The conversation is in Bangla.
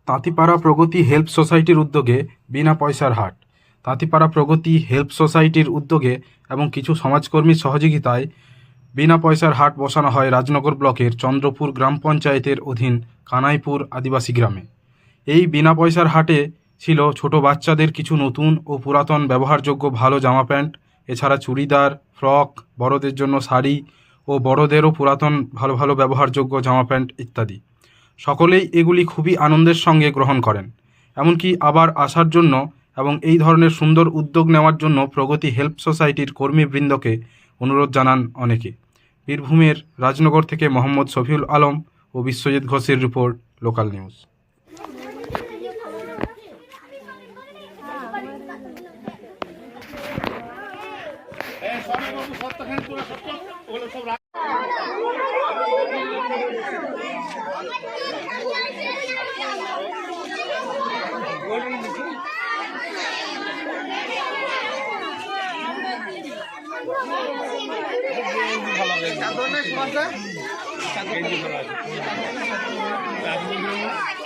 তাঁতিপাড়া প্রগতি হেল্প সোসাইটির উদ্যোগে বিনা পয়সার হাট। তাঁতিপাড়া প্রগতি হেল্প সোসাইটির উদ্যোগে এবং কিছু সমাজকর্মীর সহযোগিতায় বিনা পয়সার হাট বসানো হয় রাজনগর ব্লকের চন্দ্রপুর গ্রাম পঞ্চায়েতের অধীন কানাইপুর আদিবাসী গ্রামে। এই বিনা পয়সার হাটে ছিল ছোট বাচ্চাদের কিছু নতুন ও পুরাতন ব্যবহারযোগ্য ভালো জামা প্যান্ট, এছাড়া চুড়িদার, ফ্রক, বড়দের জন্য শাড়ি ও বড়দেরও পুরাতন ভালো ভালো ব্যবহারযোগ্য জামা প্যান্ট ইত্যাদি। সকলেই এগুলি খুবই আনন্দের সঙ্গে গ্রহণ করেন। এমনকি আবার আসার জন্য এবং এই ধরনের সুন্দর উদ্যোগ নেওয়ার জন্য প্রগতি হেল্প সোসাইটির কর্মীবৃন্দকে অনুরোধ জানান অনেকে। বীরভূমের রাজনগর থেকে মোহাম্মদ শফিউল আলম ও বিশ্বজিৎ ঘোষের রিপোর্ট, লোকাল নিউজ। ভালো